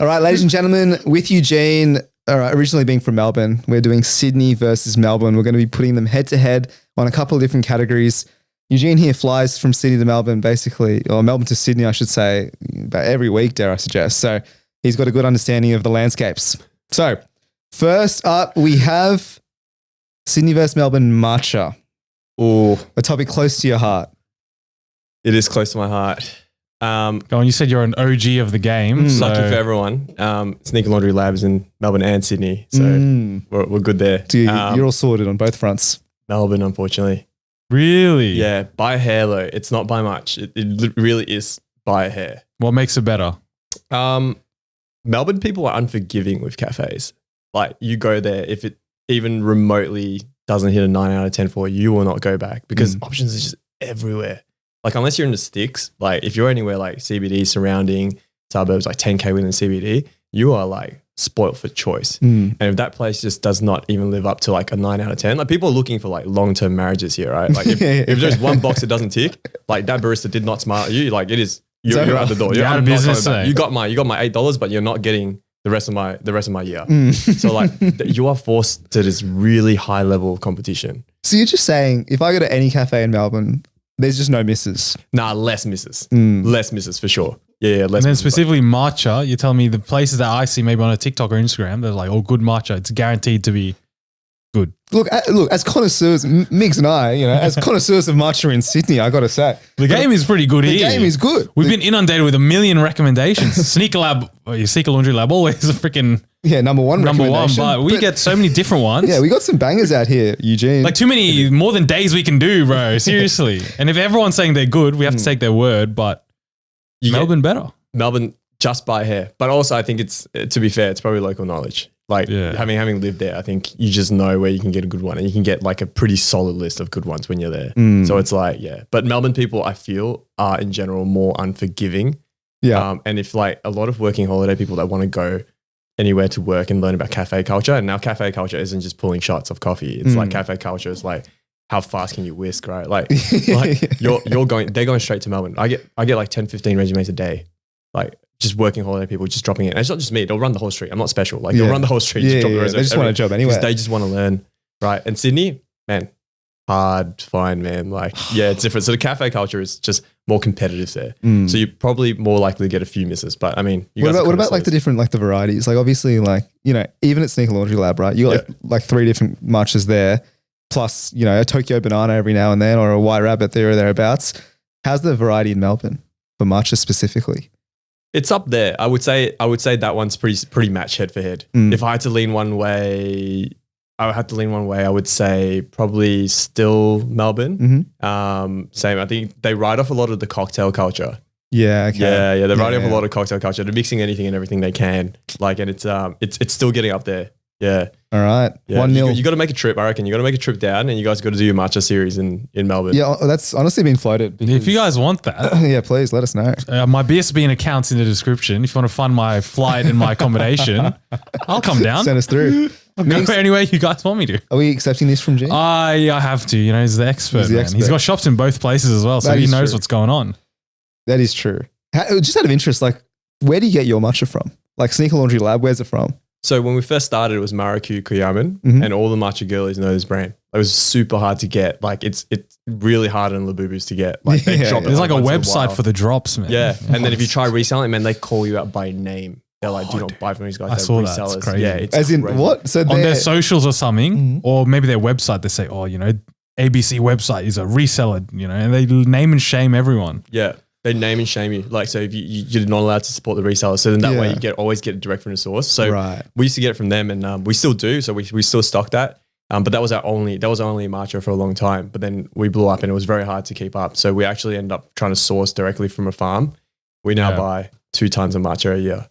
All right, ladies and gentlemen, with Eugene, all right, originally being from Melbourne, we're doing Sydney versus Melbourne. We're going to be putting them head to head on a couple of different categories. Eugene here flies from Sydney to Melbourne, basically, or Melbourne to Sydney, I should say, about every week, dare I suggest. So he's got a good understanding of the landscapes. So first up, we have Sydney versus Melbourne matcha. Oh, A topic close to your heart. it is close to my heart. Go on, you said you're an OG of the game. So Lucky for everyone. Sneaker Laundry Labs in Melbourne and Sydney. So we're good there. So you're all sorted on both fronts. Melbourne, unfortunately. really? Yeah, by a hair though. It's not by much. It really is by a hair. What makes it better? Melbourne people are unforgiving with cafes. Like you go there, if it even remotely doesn't hit a 9 out of 10 for you, will not go back because options are just everywhere. Like unless you're in the sticks, like if you're anywhere like CBD surrounding suburbs, like 10K within CBD, you are like spoilt for choice. And if that place just does not even live up to like a 9 out of 10, like people are looking for like long-term marriages here, right? Like if there's one box that doesn't tick, like that barista did not smile at you, like it is, you're out the door. You're out of business. You got my $8, but you're not getting the rest of my year. So like you are forced to this really high level of competition. So you're just saying, if I go to any cafe in Melbourne, there's just no misses. Nah, less misses. Less misses for sure. Yeah, less And then misses. specifically matcha, you're telling me the places that I see maybe on a TikTok or Instagram, they're like, oh, good matcha. It's guaranteed to be good. Look, as connoisseurs, Migs and I, as connoisseurs of matcha in Sydney, I got to say. The game is pretty good The here. game is good. We've been inundated with a million recommendations. Sneaker Laundry Lab, always a freaking number one number one, recommendation. but we get so many different ones. Yeah, we got some bangers out here, Eugene. Like too many, more than days we can do, bro. Seriously. And if everyone's saying they're good, we have to take their word, but Melbourne better. Melbourne just by hair. But also I think it's, to be fair, it's probably local knowledge. Like having lived there, I think you just know where you can get a good one and you can get like a pretty solid list of good ones when you're there. So it's like, yeah. But Melbourne people, I feel, are in general more unforgiving. Yeah. And if like a lot of working holiday people that want to go anywhere to work and learn about cafe culture, and now cafe culture isn't just pulling shots of coffee. It's like cafe culture is like, how fast can you whisk, right? Like they're going straight to Melbourne. I get like 10, 15 resumes a day. Like just working holiday people just dropping it. And it's not just me. They'll run the whole street. I'm not special. Like they'll run the whole street. Just drop the resume. They just want a job anyway. They just want to learn, right? And Sydney, man, hard to find, man. Like, yeah, it's different. So the cafe culture is just more competitive there. So you're probably more likely to get a few misses. But I mean, what about like the different, like the varieties? Like obviously like, even at Sneaker Laundry Lab, right? You got like 3 different matchas there, plus, a Tokyo banana every now and then or a white rabbit there or thereabouts. How's the variety in Melbourne for matcha specifically? It's up there. I would say that one's pretty match head for head. If I had to lean one way, I would say probably still Melbourne. Same. I think they ride off a lot of the cocktail culture. Yeah. Okay. Yeah. They're riding off a lot of cocktail culture. They're mixing anything and everything they can. Like, and it's still getting up there. Yeah. All right. Yeah. 1-0. You got to make a trip, I reckon. You got to make a trip down and you guys got to do your matcha series in Melbourne. Yeah, that's honestly been floated. If you guys want that. Yeah, please let us know. My BSB account's in the description. If you want to fund my flight and my accommodation, I'll come down. Send us through. I'll go anywhere you guys want me to. Are we accepting this from G? I have to. He's the expert, man. He's got shops in both places as well, so he knows what's going on. That is true. Just out of interest, like, where do you get your matcha from? Like Sneaker Laundry Lab, where's it from? So when we first started, it was Maraku Koyaman and all the matcha girlies know this brand. It was super hard to get. Like it's really hard in Labubus to get. Like they drop it. There's like a website for the drops, man. Yeah. And then if you try reselling it, man, they call you out by name. They're like, do not buy from these guys. I saw that. Resellers. It's crazy. Yeah, it's as in crazy. what? So on their socials or something, or maybe their website, they say, ABC website is a reseller, and they name and shame everyone. Yeah. They name and shame you. Like, so if you're not allowed to support the reseller. So then that way you always get it direct from the source. So we used to get it from them and we still do. So we still stock that. But that was our only matcha for a long time. But then we blew up and it was very hard to keep up. So we actually ended up trying to source directly from a farm. We now buy 2 tons of matcha a year.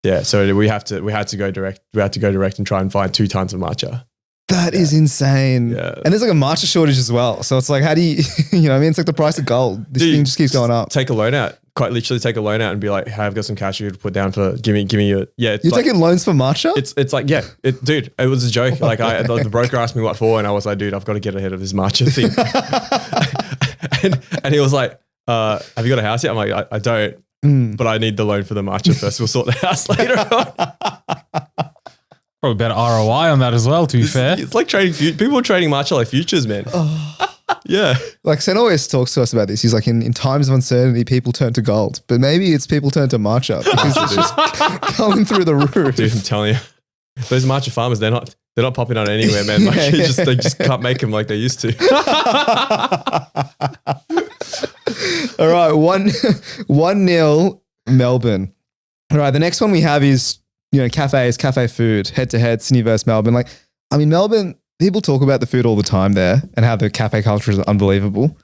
Yeah. So we had to go direct. We had to go direct and try and find 2 tons of matcha. That is insane. Yeah. And there's like a matcha shortage as well. So it's like, how do you, it's like the price of gold. This thing just keeps going up. Take a loan out. Quite literally take a loan out and be like, hey, I've got some cash you to put down for, give me your, You're taking loans for matcha? It's like, dude, it was a joke. Like the broker asked me what for and I was like, dude, I've got to get ahead of this matcha thing. and he was like, have you got a house yet? I'm like, I don't. but I need the loan for the matcha first. We'll sort the house later on. Probably better ROI on that as well, to be fair. It's like trading, people are trading matcha like futures, man. Yeah. Like Sen always talks to us about this. He's like, in times of uncertainty, people turn to gold, but maybe it's people turn to matcha because it's just coming through the roof. Dude, I'm telling you, those matcha farmers, they're not popping out anywhere, man. Like, they just can't make them like they used to. All right, 1-0 Melbourne. All right, the next one we have is, cafe food, head to head, Sydney versus Melbourne. Like, I mean, Melbourne, people talk about the food all the time there and how the cafe culture is unbelievable.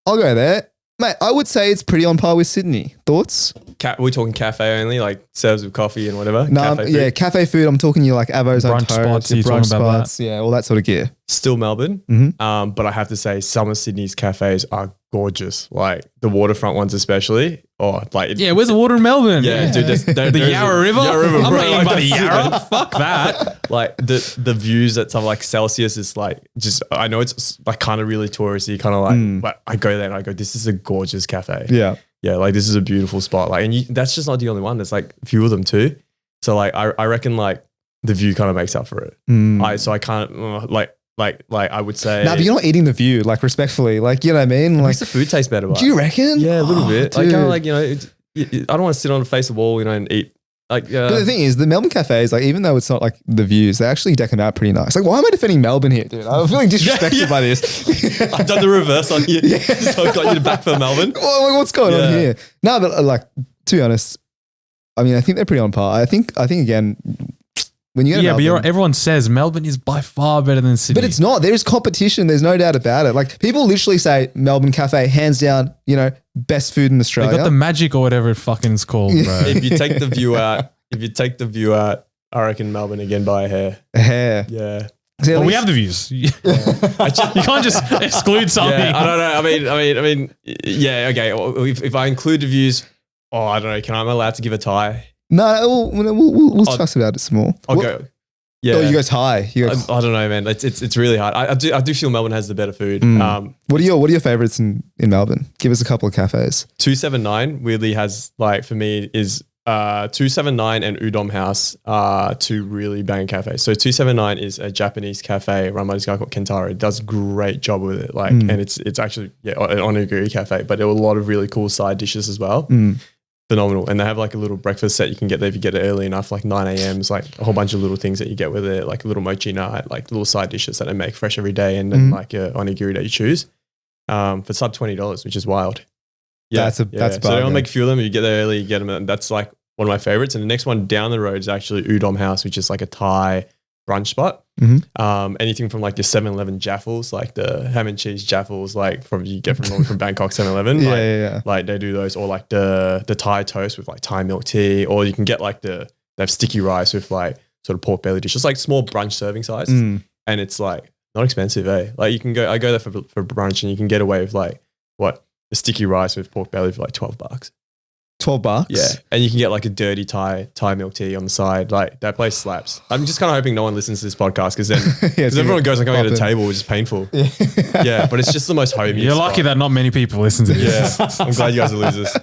I'll go there. Mate, I would say it's pretty on par with Sydney. Thoughts? We're talking cafe only, like serves with coffee and whatever? No, cafe food. I'm talking you like Avo's on brunch toast, spots, your you're brunch talking about spots, all that sort of gear. Still Melbourne. Mm-hmm. But I have to say some of Sydney's cafes are gorgeous. Like the waterfront ones especially. Where's the water in Melbourne? Yeah, dude. The Yarra River? I'm not eating by the Yarra. Fuck that. Like the views at something like Celsius is like just, I know it's like kind of really touristy, kind of like, but I go there and I go, this is a gorgeous cafe. Yeah. Yeah, like this is a beautiful spot. Like, and that's just not the only one. There's like a few of them too. So like, I reckon like the view kind of makes up for it. So I can't like I would say. Nah, but you're not eating the view, like respectfully, like, you know what I mean? Like makes the food taste better. Do you reckon? Yeah, a little bit. Like, dude. kind of like, I don't want to sit on the face of the wall, and eat. Like, But the thing is, the Melbourne cafes, like, even though it's not like the views, they actually deck them out pretty nice. Like, why am I defending Melbourne here, dude? I'm feeling disrespected by this. I've done the reverse on you. So I've got you to back for Melbourne. What's going on here? No, but like, to be honest, I mean, I think they're pretty on par. I think again, when you go to Melbourne, but everyone says Melbourne is by far better than Sydney. But it's not. There's competition. There's no doubt about it. Like, people literally say Melbourne cafe, hands down, best food in Australia. They got the magic or whatever it fucking is called, bro. If you take the view out, I reckon Melbourne again by a hair. A hair. Yeah. See, Well, we have the views. You can't just exclude something. Yeah, I don't know. I mean, yeah, okay. If I include the views, I don't know. Am I allowed to give a tie? No, we'll discuss about it some more. I'll go. Yeah. Oh, you go high. I don't know, man. It's really hard. I do feel Melbourne has the better food. What are your favorites in Melbourne? Give us a couple of cafes. 279 weirdly has, like, for me is 279 and Udon House are two really banging cafes. So 279 is a Japanese cafe run by this guy called Kentaro. It does a great job with it. Like, and it's actually an onigiri cafe, but there were a lot of really cool side dishes as well. Phenomenal. And they have like a little breakfast set you can get there if you get it early enough, like 9 a.m. It's like a whole bunch of little things that you get with it, like a little mochi night, like little side dishes that they make fresh every day, and then like a onigiri that you choose for sub $20, which is wild. Yeah, that's so they don't make a few of them. You get there early, you get them, and that's like one of my favorites. And the next one down the road is actually Udon House, which is like a Thai brunch spot. Anything from like your 7-Eleven jaffles, like the ham and cheese jaffles, like you get from Bangkok 7-Eleven. Like they do those, or like the Thai toast with like Thai milk tea, or you can get like they have sticky rice with like sort of pork belly dish. It's like small brunch serving size, and it's like not expensive, Like I go there for brunch, and you can get away with like a sticky rice with pork belly for like $12. $12? Yeah. And you can get like a dirty Thai milk tea on the side. Like, that place slaps. I'm just kind of hoping no one listens to this podcast, because then everyone goes like going to the table, which is painful. Yeah. But it's just the most homey. You're lucky that not many people listen to this. Yeah. I'm glad you guys are losers.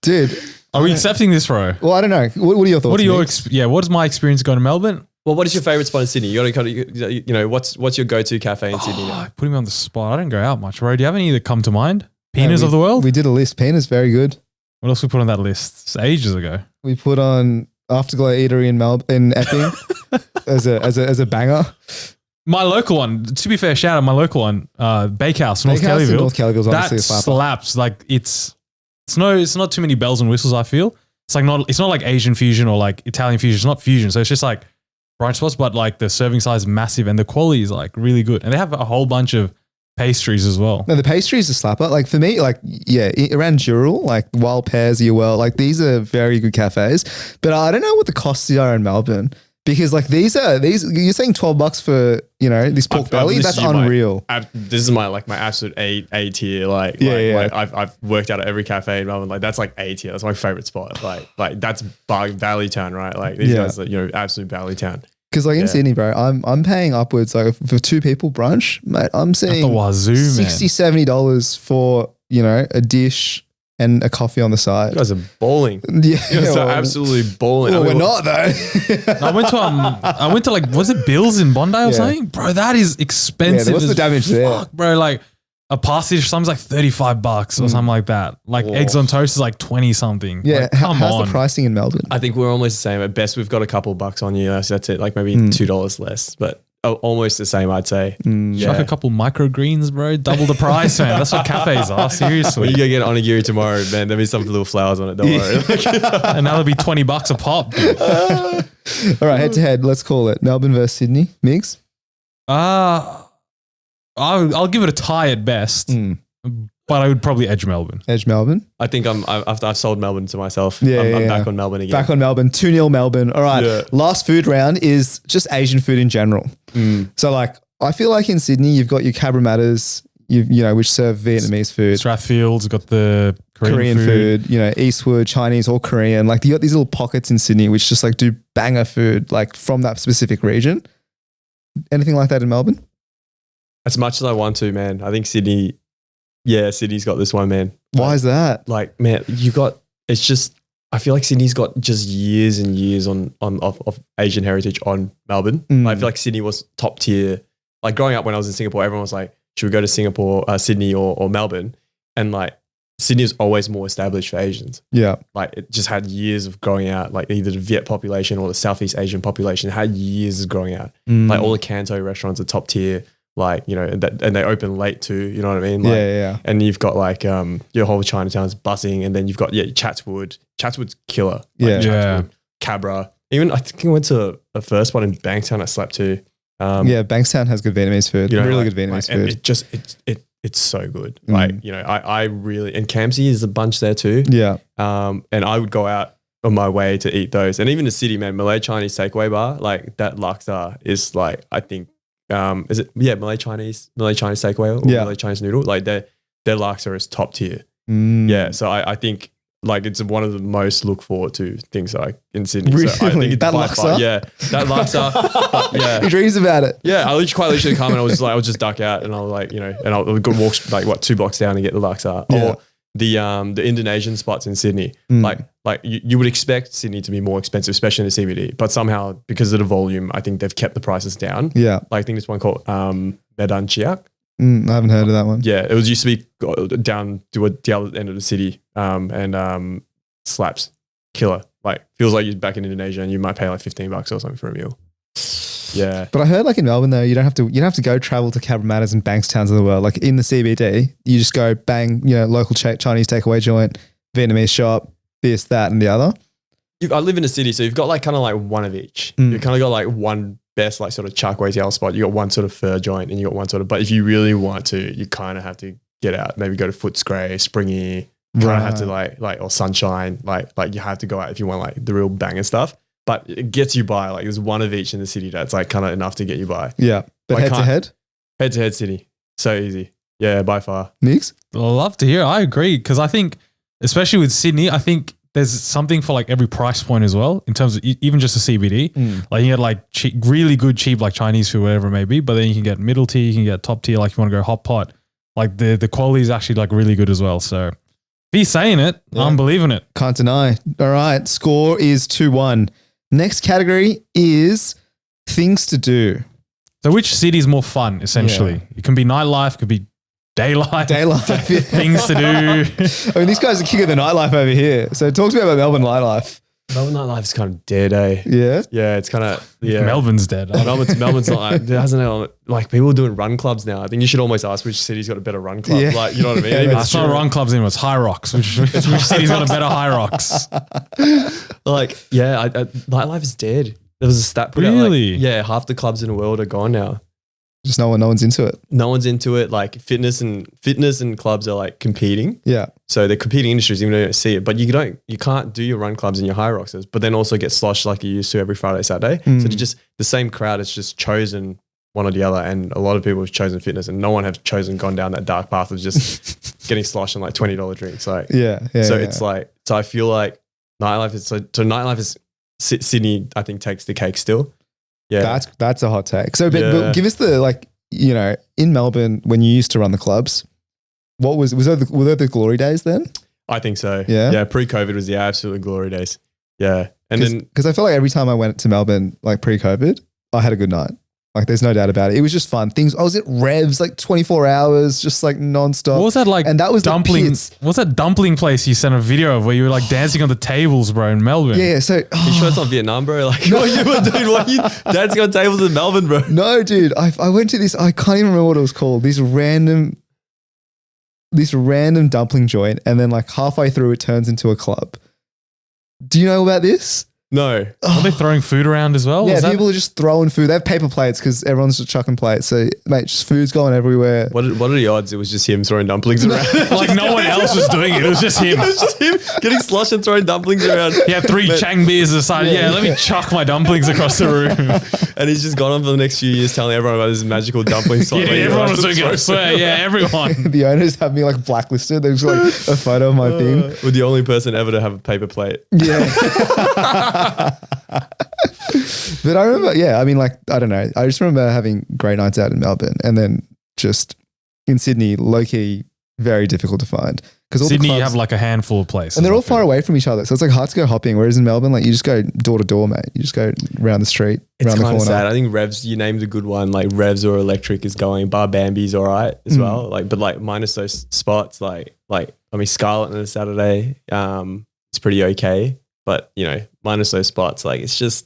Dude. Are we accepting this, bro? Well, I don't know. What are your thoughts? What is my experience going to Melbourne? Well, what is your favorite spot in Sydney? You got to, what's your go-to cafe in Sydney now? Putting me on the spot. I don't go out much, bro. Do you have any that come to mind? Penas of the world? We did a list. Penas, very good. What else we put on that list? It's ages ago. We put on Afterglow Eatery in Epping as a banger. My local one, to be fair, shout out my local one, Bakehouse, North Kellyville. North Kellyville's honestly that a slapper. slaps. Like it's not too many bells and whistles, I feel. It's not like Asian fusion or like Italian fusion. It's not fusion. So it's just like brunch spots, but like the serving size is massive and the quality is like really good. And they have a whole bunch of pastries as well. No, the pastries are slapper. Like for me, like, around Dural, like Wild Pears, like these are very good cafes. But I don't know what the costs are in Melbourne, because like these you're saying $12 for, this pork belly. That's unreal. This is my absolute A tier. I've worked out at every cafe in Melbourne. Like that's like A tier. That's my favorite spot. Like that's Valley Town, right? Like these guys are, absolute Valley Town. Because like in Sydney, bro, I'm paying upwards, like for 2 people brunch, mate. I'm seeing at the wazoo, $60, $70 for a dish, and a coffee on the side. You guys are balling. Yeah, You guys are well, absolutely balling. well, I mean, we're not though. I went to like, was it Bill's in Bondi or something? Bro, that is expensive. what's the as damage there? fuck, bro? Like a pasta dish, something's like $35 or something like that. Like eggs on toast is like 20 something. Yeah, Like, come how's on. the pricing in Melbourne? I think we're almost the same. At best, we've got a couple bucks on you. So that's it. Like maybe $2 less, but almost the same, I'd say. Chuck a couple microgreens, bro. Double the price, man. That's what cafes are. When Seriously. you go get onigiri tomorrow, man, there'll be some little flowers on it. Don't worry. And now it'll be $20 a pop. Dude. All right, head to head. Let's call it Melbourne versus Sydney. Migs? I'll give it a tie at best, but I would probably edge Melbourne. Edge Melbourne. I think I've sold Melbourne to myself. Yeah, I'm yeah. back on Melbourne again. Back on Melbourne. 2-0 Melbourne. All right. Yeah. Last food round is just Asian food in general. So like, I feel like in Sydney, you've got your cabramatters, you know, which serve Vietnamese food. Strathfield's got the Korean food, you know, Eastwood, Chinese or Korean. Like you got these little pockets in Sydney, which just like do banger food, like from that specific region. Anything like that in Melbourne? As much as I want to, man, I think Sydney's got this one, man. Why is that? Like, man, it's just, I feel like Sydney's got just years and years of Asian heritage on Melbourne. I feel like Sydney was top tier. Like growing up when I was in Singapore, everyone was like, should we go to Sydney or Melbourne? And like Sydney was always more established for Asians. Yeah. Like it just had years of growing out, like either the Viet population or the Southeast Asian population had years of growing out. Like all the Canto restaurants are top tier, like, you know, and they open late too, you know what I mean? Like, yeah. And you've got like your whole Chinatown's buzzing, and then you've got Chatswood. Chatswood's killer. Like Chatswood, Cabra. Even I think I went to a first one in Bankstown I slept to. Bankstown has good Vietnamese food. You know, really like, good Vietnamese and food. it's so good. Like, you know, I really, and Campsie is a bunch there too. Yeah. And I would go out on my way to eat those. And even the city, man, Malay Chinese takeaway bar, like that laksa is like, I think, is it, Malay Chinese takeaway or Malay Chinese noodle? Like their laksa is top tier. Yeah. So I think like it's one of the most look forward to things like in Sydney. Really? So I think it's That by laksa? far, that laksa. Yeah. He dreams about it. Yeah, I literally come and I was just duck out and I was like, you know, and I'll go walk like 2 blocks down and get the laksa. Yeah. Or the Indonesian spots in Sydney. Like you would expect Sydney to be more expensive, especially in the CBD. But somehow because of the volume, I think they've kept the prices down. Yeah. Like I think there's one called Medan Chiak. I haven't heard of that one. Yeah, it was used to be down to the other end of the city, and slaps, killer. Like feels like you're back in Indonesia and you might pay like $15 or something for a meal. Yeah, But I heard like in Melbourne though, you don't have to go travel to Cabramatters and Bankstowns of the world. Like in the CBD, you just go bang, you know, local Chinese takeaway joint, Vietnamese shop, this, that, and the other. I live in a city, so you've got like kind of like one of each. You kind of got like one best like sort of char kway teow spot. You got one sort of pho joint, and you got one sort of. But if you really want to, you kind of have to get out. Maybe go to Footscray, Springy. Kind of have to like or Sunshine. Like you have to go out if you want like the real banger stuff. But it gets you by. Like there's one of each in the city that's like kind of enough to get you by. Yeah, but Like, head to head, city, so easy. Yeah, by far. Mix. I love to hear. I agree because I think, especially with Sydney, I think there's something for like every price point as well in terms of even just the CBD. Like you get like cheap, really good cheap like Chinese food, whatever it may be, but then you can get middle tier, you can get top tier. Like you want to go hot pot, like the quality is actually like really good as well. So if he's saying it, I'm believing it. Can't deny. All right, score is 2-1. Next category is things to do. So which city is more fun? Essentially, it can be nightlife, it could be daylife, things to do. I mean, these guys are king of the nightlife over here. So talk to me about Melbourne nightlife. Melbourne nightlife is kind of dead, eh? Yeah. Yeah, it's kind of Melbourne's dead. Melbourne's not like there hasn't like people are doing run clubs now. I think you should almost ask which city's got a better run club. Yeah. Like you know what I mean? Yeah, It's not run clubs anymore. It's high rocks. Which city's got a better high rocks? Like nightlife is dead. There was a stat put out. Really? Like, half the clubs in the world are gone now. Just no one's into it. No one's into it. Like fitness and clubs are like competing. Yeah. So they're competing industries, even though you don't see it. But you can't do your run clubs and your high rockers, but then also get sloshed like you used to every Friday, Saturday. So the same crowd has just chosen one or the other, and a lot of people have chosen fitness, and no one have gone down that dark path of just getting sloshed on like $20 drinks. Like it's like I feel like nightlife is Sydney. I think takes the cake still. Yeah, that's a hot take. So, but give us the in Melbourne when you used to run the clubs. What were there the glory days then? I think so. Yeah? Yeah. Pre-COVID was the absolute glory days. Yeah. And then Because I felt like every time I went to Melbourne, like pre-COVID, I had a good night. Like there's no doubt about it. It was just fun. I was at Revs like 24 hours, just like nonstop. What was that like? And that was dumpling. the pits. What's that dumpling place you sent a video of where you were like dancing on the tables, bro, in Melbourne? Yeah, so you sure it's not Vietnam, bro? Like, what you were doing? Why you dancing on tables in Melbourne, bro? no, dude. I went to this, I can't even remember what it was called. This random dumpling joint, and then like halfway through it turns into a club. Do you know about this? No. Are they throwing food around as well? Yeah, Was that- people are just throwing food. They have paper plates because everyone's just chucking plates. So, mate, just food's going everywhere. What are the odds? It was just him throwing dumplings around. like no one else was doing it. It was just him. It was just him getting slush and throwing dumplings around. He had 3 Chang beers aside. Yeah, let me chuck my dumplings across the room. And he's just gone on for the next few years telling everyone about this magical dumpling spot. Yeah, where you everyone like was to doing it. I throw swear. food. Yeah, everyone. The owners have me like blacklisted. There's like a photo of my thing. We're the only person ever to have a paper plate. Yeah. But I remember, I mean, like, I don't know. I just remember having great nights out in Melbourne, and then just in Sydney, low key, very difficult to find. Because Sydney, you have like a handful of places. and they're all far away from each other. So it's like hard to go hopping. Whereas in Melbourne, like you just go door to door, mate. You just go around the street, It's around the kind corner. of sad. I think Revs, you named a good one. Like Revs or Electric is going. Bar Bambi's all right as well. Like, but like minus those spots, like I mean, Scarlet on a Saturday, it's pretty okay. But you know, minus those spots, like it's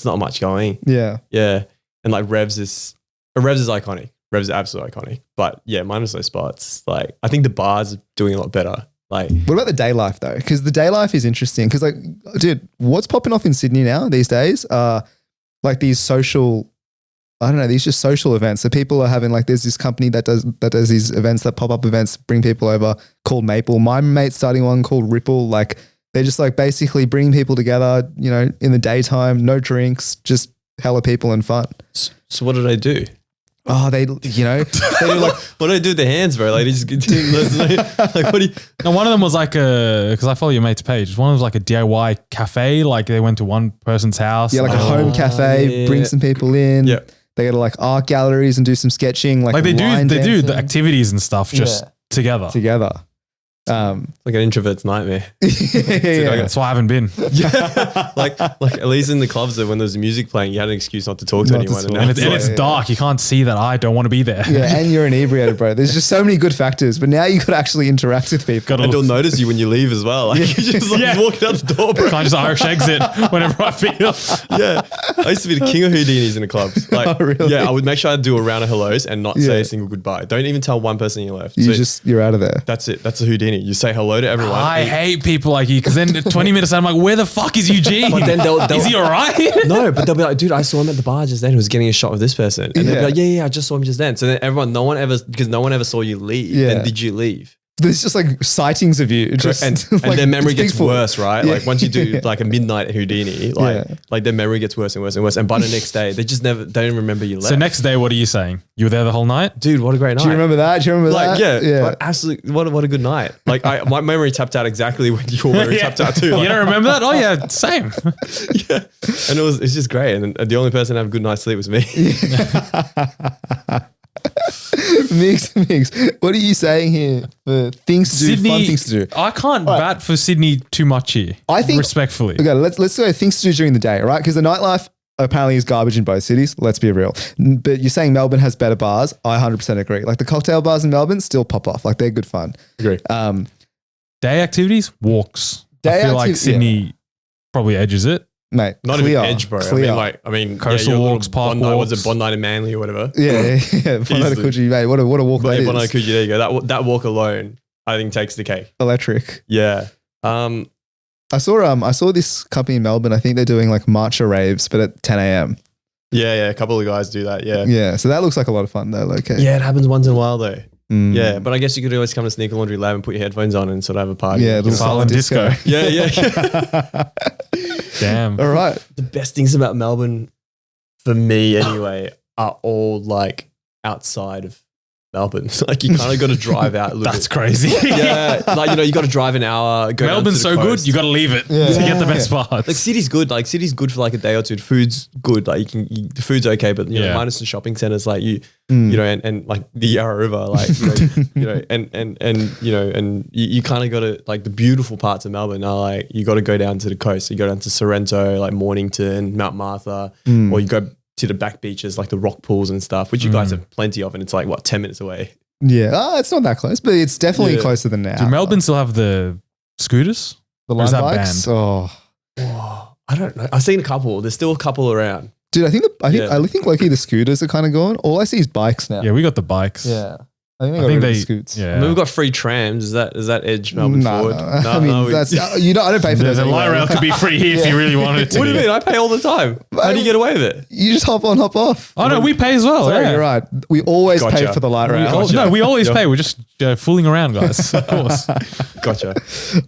not much going. Yeah. Yeah, and like Revs is iconic. Revs is absolutely iconic. But yeah, minus those spots, like I think the bars are doing a lot better. Like, What about the day life though? Because the day life is interesting. Because like, dude, what's popping off in Sydney now these days? Like these social, I don't know, these just social events. So people are having like, there's this company that does these events, that pop up events, bring people over, called Maple. My mate's starting one called Ripple. Like they're just like basically bringing people together, you know, in the daytime, no drinks, just hella people and fun. so what do they do? Oh, they do like, What do they do with their hands, bro? Like, they just like what do you? And one of them was like because I follow your mate's page. One was like a DIY cafe. Like they went to one person's house. yeah, like a home cafe, yeah. bring some people in. Yeah. They go to like art galleries and do some sketching. Like they line do the dancing activities and stuff just together. together. Like an introvert's nightmare. Yeah. That's why I haven't been. Yeah, like at least in the clubs that when there's music playing, you had an excuse not to talk to Not to anyone. talk. now And it's it's like- dark. You can't see that I don't want to be there. Yeah, and you're inebriated, bro. There's just so many good factors, but now you got to actually interact with people. Gotta and they'll look. notice you when you leave as well. Like, you're just like Yeah. walking out the door, bro. Can't just Irish exit whenever I feel. Yeah, I used to be the king of Houdinis in the clubs. Like, Oh, really? yeah, I would make sure I do a round of hellos and not say Yeah. a single goodbye. Don't even tell one person you left. You're out of there. That's it. That's a Houdini. You say hello to everyone. I and- hate people like you because then 20 minutes I'm like, where the fuck is Eugene? But then they'll- is he all right? No, but they'll be like, dude, I saw him at the bar just then. He was getting a shot with this person. And they'll Yeah. be like, yeah, I just saw him just then. So then no one ever saw you leave. Yeah. Then did you leave? There's just like sightings of you. Just, And like, their memory it's gets peaceful. worse, right? Yeah. Like once you do like a midnight Houdini, like Yeah. like their memory gets worse and worse and worse. And by the next day, they don't remember you left. So next day, what are you saying? You were there the whole night? Dude, what a great night. Do you remember that? Do you remember Like, that? yeah, like, absolutely. What a good night. Like my memory tapped out exactly when your memory tapped out too. You Like, don't remember that? Oh yeah, same. yeah. And it's just great. And the only person to have a good night's sleep was me. Mix. What are you saying here for things to do, fun things to do? I can't bat for Sydney too much here. I think- respectfully. Okay, let's go things to do during the day, right? Because the nightlife apparently is garbage in both cities. Let's be real. But you're saying Melbourne has better bars. I 100% agree. Like the cocktail bars in Melbourne still pop off. Like they're good fun. Agree. Day activities, walks. Day I feel like activ- Sydney probably edges it. Mate, Not clear, even edge, bro. Clear. I mean, Coastal your little walks, park Bondi, was walks. it Bondi to Manly or whatever? Yeah. Bondi to Coogee, mate. What a walk But that Bondi is. to Coogee, there you go. That walk alone, I think takes the cake. Electric. Yeah. I saw this company in Melbourne. I think they're doing like matcha raves, but at 10 a.m. Yeah. A couple of guys do that. Yeah. Yeah. So that looks like a lot of fun though. Okay. Yeah, it happens once in a while though. Mm. Yeah, but I guess you could always come to Sneaker Laundry Lab and put your headphones on and sort of have a party. Yeah. Little Silent disco. Yeah. Damn. All right. The best things about Melbourne, for me anyway, are all like outside of Melbourne. Like you kind of got to drive out a little That's bit. crazy. Yeah, like you got to drive an hour. Go Melbourne's so good, you got to leave it to get the best parts. Like city's good. Like city's good for like a day or two. The food's good. Like the food's okay, but you know, minus the shopping centers, like you know, and like the Yarra River, like and you kind of got to like the beautiful parts of Melbourne are like you got to go down to the coast. You go down to Sorrento, like Mornington, Mount Martha, or you go to the back beaches like the rock pools and stuff, which you guys have plenty of, and it's like 10 minutes away. Yeah, it's not that close, but it's definitely closer than now. Do Melbourne still have the scooters? The Or is line that bikes? banned? Oh, I don't know. I've seen a couple. There's still a couple around. dude, I think Loki, the scooters are kind of gone. All I see is bikes now. Yeah, we got the bikes. Yeah. I think they got rid of the scoots. Yeah. I mean, we've got free trams. Is that edge Melbourne forward? I mean, that's I don't pay for those. The light anyway. rail could be free here if you really wanted it to. What do you be. mean? I pay all the time. How do you get away with it? You just hop on, hop off. Oh no, we pay as well. Sorry, yeah. you're right. We always pay Gotcha. for the light rail. No, we always pay. We're just fooling around, guys. Of course. Gotcha.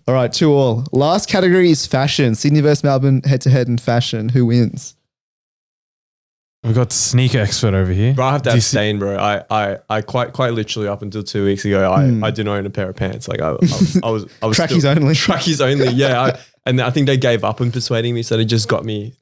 All right, 2-2. Last category is fashion. Sydney versus Melbourne, head to head in fashion. Who wins? We've got sneaker expert over here. Bro, I have to abstain, bro. I quite literally up until 2 weeks ago, I didn't own a pair of pants. Like I was Trackies only. Trackies only. Yeah. And I think they gave up on persuading me, so they just got me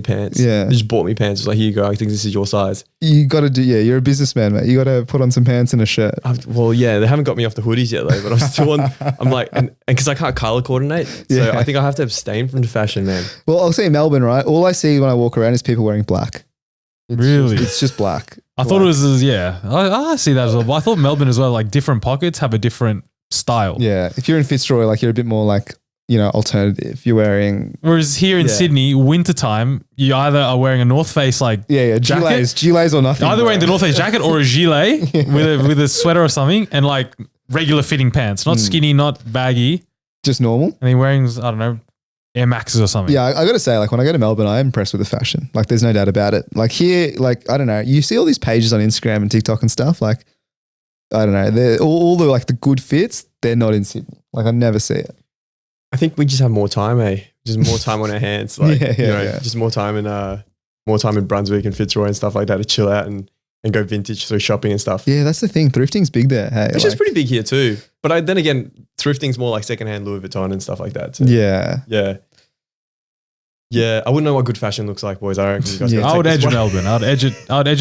pants. Yeah. They just bought me pants. It's like, here you go. I think this is your size. You got to do, you're a businessman, mate. You got to put on some pants and a shirt. Well, yeah, they haven't got me off the hoodies yet though, but I'm still on. I'm like, and because I can't color coordinate, so I think I have to abstain from the fashion, man. Well, I'll say Melbourne, right? All I see when I walk around is people wearing black. It's just black. I thought it was, I see that as well. But I thought Melbourne as well, like different pockets have a different style. Yeah. If you're in Fitzroy, like you're a bit more like, alternative. You're wearing. Whereas here in Sydney, wintertime, you either are wearing a North Face like jacket. Gilets or nothing. Either wearing the North Face jacket or a gilet with a sweater or something, and like regular fitting pants, not skinny, not baggy. Just normal. And then wearing, I don't know, Air Maxes or something. Yeah, I got to say, like when I go to Melbourne, I am impressed with the fashion. Like there's no doubt about it. Like here, like I don't know, you see all these pages on Instagram and TikTok and stuff. Like I don't know, they're all the like the good fits. They're not in Sydney. Like I never see it. I think we just have more time, just more time on our hands. Like, just more time in Brunswick and Fitzroy and stuff like that to chill out and go vintage through shopping and stuff. Yeah, that's the thing. Thrifting's big there. Hey, which is pretty big here too. But then again, thrifting's more like secondhand Louis Vuitton and stuff like that too. Yeah. Yeah. Yeah. I wouldn't know what good fashion looks like, boys. I reckon you guys I would edge Melbourne. I'd edge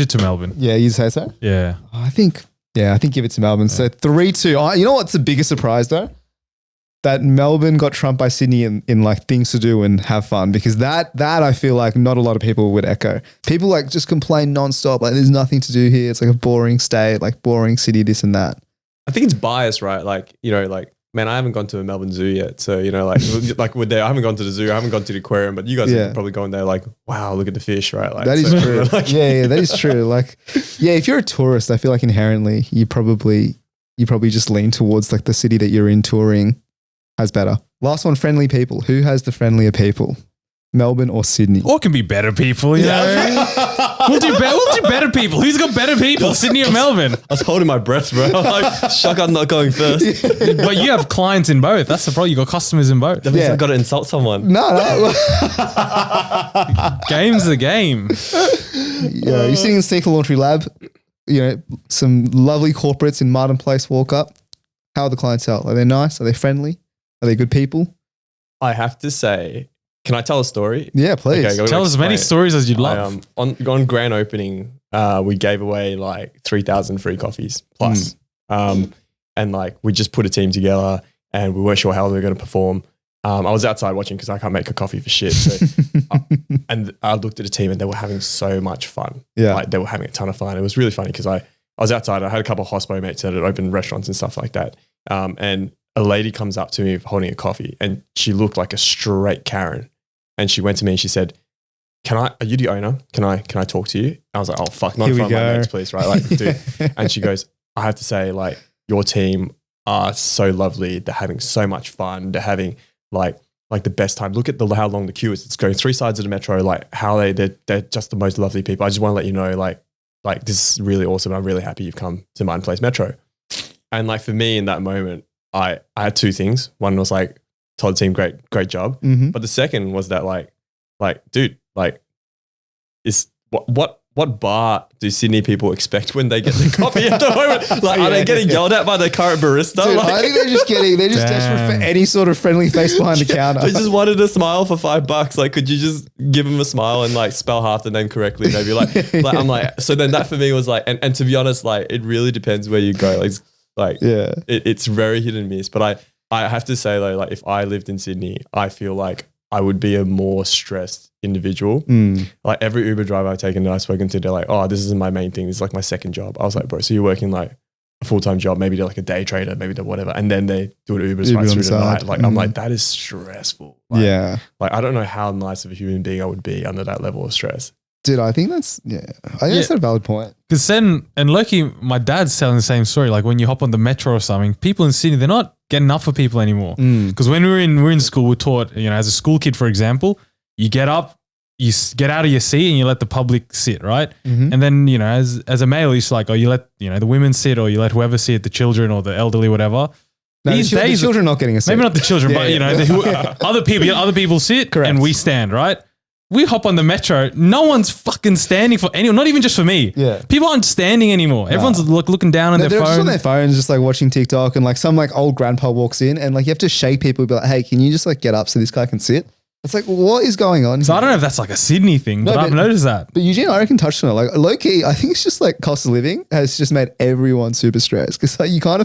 it to Melbourne. Yeah, you'd say so? Yeah. I think give it to Melbourne. So 3-2. You know what's the biggest surprise though? That Melbourne got trumped by Sydney in like things to do and have fun, because that I feel like not a lot of people would echo. People like just complain nonstop. Like there's nothing to do here. It's like a boring state, like boring city, this and that. I think it's biased, right? Like, man, I haven't gone to a Melbourne Zoo yet. So, like we're there. I haven't gone to the zoo. I haven't gone to the aquarium, but you guys are probably going there like, wow, look at the fish, right? Like, that is true. Like, yeah, that is true. Like, yeah, if you're a tourist, I feel like inherently you probably just lean towards like the city that you're in touring has better. Last one, friendly people. Who has the friendlier people? Melbourne or Sydney? Or can be better people, you know? We'll do better people. Who's got better people, Sydney or Melbourne? I was holding my breath, bro. Like, shock, I'm not going first. But you have clients in both. That's the problem. You got customers in both. That means I've got to insult someone. No. Game's the game. Yeah, you're sitting in Sneaker Laundry Lab. Some lovely corporates in Martin Place walk up. How are the clientele? Are they nice? Are they friendly? Are they good people? I have to say, can I tell a story? Yeah, please. Okay, tell us as many stories as you'd love. On grand opening, we gave away like 3,000 free coffees plus. And like we just put a team together and we weren't sure how they were going to perform. I was outside watching because I can't make a coffee for shit. So, and I looked at the team and they were having so much fun. Yeah. Like they were having a ton of fun. It was really funny because I was outside. I had a couple of hospo mates that had opened restaurants and stuff like that. And a lady comes up to me holding a coffee and she looked like a straight Karen. And she went to me and she said, are you the owner? Can I talk to you? I was like, oh fuck, not in front of my mates, please. Right. Like, dude. And she goes, I have to say, like, your team are so lovely. They're having so much fun. They're having like the best time. Look at how long the queue is. It's going 3 sides of the metro. Like how they're just the most lovely people. I just want to let you know, like this is really awesome. I'm really happy you've come to Martin Place Metro. And like for me in that moment, I had 2 things. One was like, told the team, great job. Mm-hmm. But the second was that like, dude, like, is what what bar do Sydney people expect when they get the coffee at the moment? Like, are they getting yelled at by the current barista? Dude, Like, I think they're just desperate for any sort of friendly face behind the counter. they just wanted a smile for $5. Like, could you just give them a smile and like spell half the name correctly? Maybe I'm like, so then that for me was like, and to be honest, like it really depends where you go. It's very hit and miss. But I have to say though, like if I lived in Sydney, I feel like I would be a more stressed individual. Like every Uber driver I've taken that I've spoken to, they're like, oh, this isn't my main thing. This is like my second job. I was like, bro, so you're working like a full-time job, maybe they're like a day trader, maybe they're whatever. And then they do an Uber right through the night. Like, I'm like, that is stressful. Like, like, I don't know how nice of a human being I would be under that level of stress. Dude, I think that's that's a valid point. Because then, and Loki, my dad's telling the same story. Like when you hop on the metro or something, people in Sydney, they're not getting up for people anymore. Because when we're in school, we're taught, as a school kid, for example, you get up, you get out of your seat and you let the public sit, right? And then, as a male, it's like, you let, the women sit or you let whoever sit, the children or the elderly, whatever. No, these days, the children are not getting a seat. Maybe not the children, but other people sit. Correct. And we stand, right? We hop on the metro. No one's fucking standing for anyone, not even just for me. Yeah. People aren't standing anymore. Everyone's looking down on their phone. They're just on their phones, just like watching TikTok, and like some like old grandpa walks in and like you have to shake people and be like, hey, can you just like get up so this guy can sit? It's like, what is going on? So I don't know if that's like a Sydney thing, but I've noticed that. But Eugene, I reckon, touched on it. Like low key, I think it's just like cost of living has just made everyone super stressed because like you can't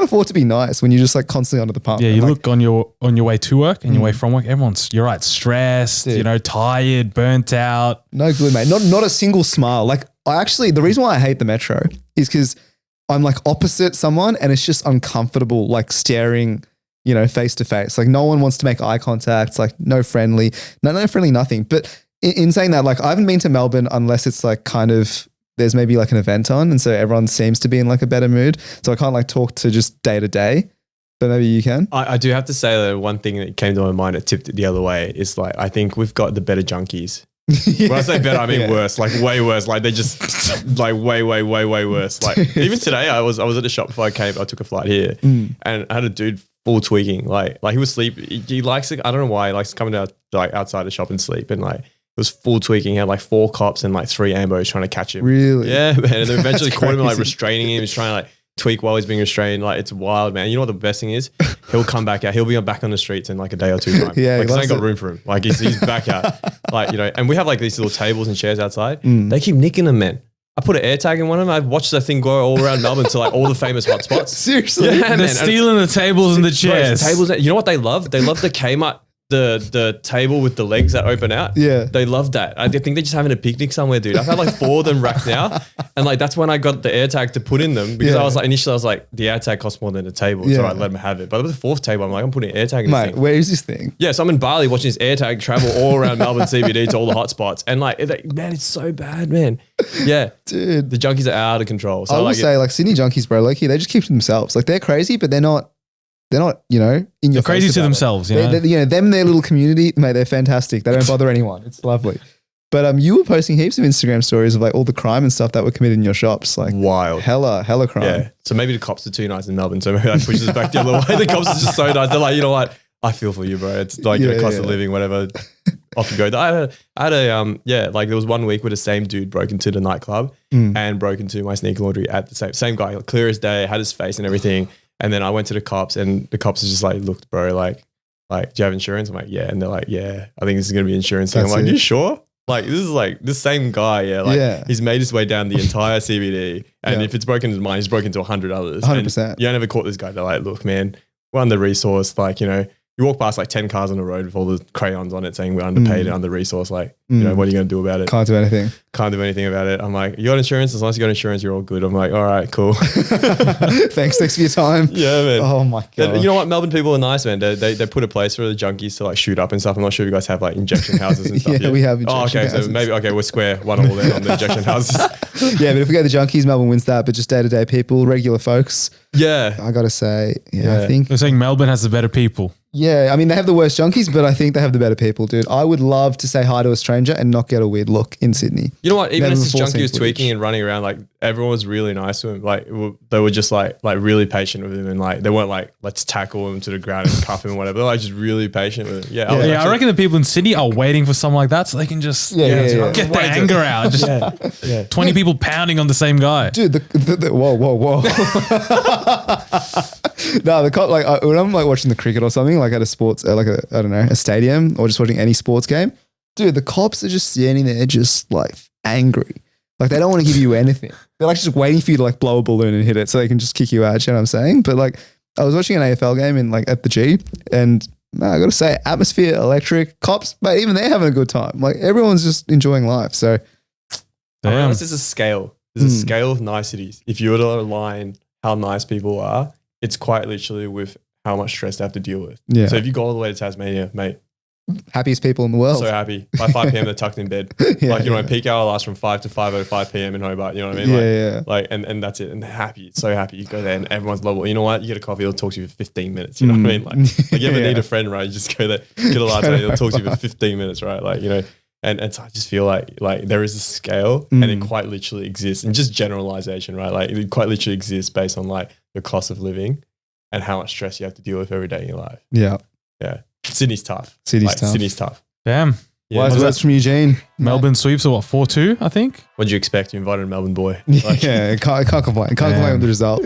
afford to be nice when you're just like constantly under the pump. Yeah, you look on your way to work and your way from work. You're right, stressed, tired, burnt out. No good, mate. Not a single smile. Like the reason why I hate the metro is because I'm like opposite someone and it's just uncomfortable, like staring, face to face. Like no one wants to make eye contact. It's like no friendly, nothing. But in saying that, like I haven't been to Melbourne unless it's like kind of, there's maybe like an event on. And so everyone seems to be in like a better mood. So I can't like talk to just day to day, but maybe you can. I do have to say that one thing that came to my mind that tipped it the other way is like, I think we've got the better junkies. When I say better, I mean worse, like way worse. Like they just like way worse. Like even today I was at the shop before I took a flight here and I had a dude full tweaking. Like he was sleep. He likes it. I don't know why. He likes coming out like outside the shop and sleep. And like it was full tweaking. He had like 4 cops and like 3 ambos trying to catch him. Really? Yeah, man. And then eventually caught him and like restraining him. He's trying to like tweak while he's being restrained. Like it's wild, man. You know what the best thing is? He'll come back out. He'll be back on the streets in like a day or 2 time. Yeah, like I ain't got room for him. Like he's back out. Like and we have like these little tables and chairs outside. They keep nicking them, man. I put an air tag in one of them. I've watched that thing go all around Melbourne to like all the famous hotspots. Seriously? Yeah, They're stealing the tables and the chairs. Bro, tables. You know what they love? They love the Kmart, the table with the legs that open out. Yeah. They love that. I think they're just having a picnic somewhere, dude. I've had like 4 of them racked now. And like, that's when I got the air tag to put in them because I was like, initially I was like, the air tag costs more than the table. So I let them have it. But with the 4th table, I'm like, I'm putting an air tag in this thing. Where is this thing? Yeah. So I'm in Bali watching this air tag travel all around Melbourne CBD to all the hotspots. And like, man, it's so bad, man. Yeah. Dude. The junkies are out of control. So I will say like Sydney junkies, bro, low-key, they just keep to themselves. Like they're crazy, but they're not, in your They're crazy face to about themselves, it. Them, their little community, mate, they're fantastic. They don't bother anyone. It's lovely. But you were posting heaps of Instagram stories of like all the crime and stuff that were committed in your shops. Like wild. Hella crime. Yeah. So maybe the cops are too nice in Melbourne. So maybe that pushes us back the other way. The cops are just so nice. They're like, you know what? I feel for you, bro. It's like cost of living, whatever. Off you go. I had a like there was one week where the same dude broke into the nightclub and broke into my sneaker laundry at the same guy, like, clear as day, had his face and everything. And then I went to the cops and the cops are just like, look, bro, like, do you have insurance? I'm like, yeah. And they're like, yeah, I think this is going to be insurance thing. I'm like, you sure? Like, this is like this same guy. He's made his way down the entire CBD. And if it's broken into mine, he's broken into 100 others. 100%. And you never caught this guy. They're like, look, man, we're under-resourced. Like, you walk past like 10 cars on the road with all the crayons on it saying we're underpaid and under-resourced. Like, what are you going to do about it? Can't do anything. Can't do anything about it. I'm like, you got insurance? As long as you got insurance, you're all good. I'm like, all right, cool. Thanks for your time. Yeah, man. Oh my God. You know what? Melbourne people are nice, man. They put a place for the junkies to like shoot up and stuff. I'm not sure if you guys have like injection houses and stuff. Yeah, we have injection houses. So maybe, we're square 1-1 then on the injection houses. Yeah, but if we go to the junkies, Melbourne wins that. But just day-to-day people, regular folks. Yeah. I got to say, I think. They're saying Melbourne has the better people. Yeah, I mean, they have the worst junkies, but I think they have the better people, dude. I would love to say hi to a stranger and not get a weird look in Sydney. You know what? Even Never as this before junkie seen was tweaking footage. and running around, like everyone was really nice to him. Like they were just like really patient with him, and like they weren't like let's tackle him to the ground and cuff him or whatever. They're like just really patient with him. Yeah, was I actually- reckon the people in Sydney are waiting for someone like that so they can just Yeah. get the anger out. Just 20 people pounding on the same guy. Dude, whoa. No, the cop, like, when I'm like watching the cricket or something, like at a sports, like I don't know, a stadium or just watching any sports game, dude, the cops are just standing there just like angry. Like they don't want to give you anything. They're like just waiting for you to like blow a balloon and hit it so they can just kick you out. You know what I'm saying? But like I was watching an AFL game in like at the G and man, I got to say atmosphere, electric, cops, but even they're having a good time. Like everyone's just enjoying life. So Damn. This is a scale. There's a scale of niceties. If you were to align how nice people are, it's quite literally with how much stress they have to deal with. yeah, So if you go all the way to Tasmania, mate, happiest people in the world. so happy. By 5 p.m. they're tucked in bed. Yeah, Like, you know, yeah. peak hour lasts from 5 to 5:05 p.m. in Hobart. You know what I mean? Yeah, Like, and that's it. And they're happy. It's so happy. You go there and everyone's lovable. You know what? You get a coffee, they'll talk to you for 15 minutes. You know what I mean? Like you ever Yeah. need a friend, right? You just go there, get a latte, they'll talk to you for 15 minutes, right? Like, you know, and so I just feel like there is a scale and it quite literally exists. And just generalization, right? Like it quite literally exists based on like the cost of living and how much stress you have to deal with every day in your life. Yeah. Yeah. Sydney's tough. Sydney's tough. Sydney's tough. Damn. Yeah. Wise words from Eugene. Melbourne sweeps are what, 4-2, I think? What'd you expect? You invited a Melbourne boy. Yeah, can't complain. Can't complain with the result.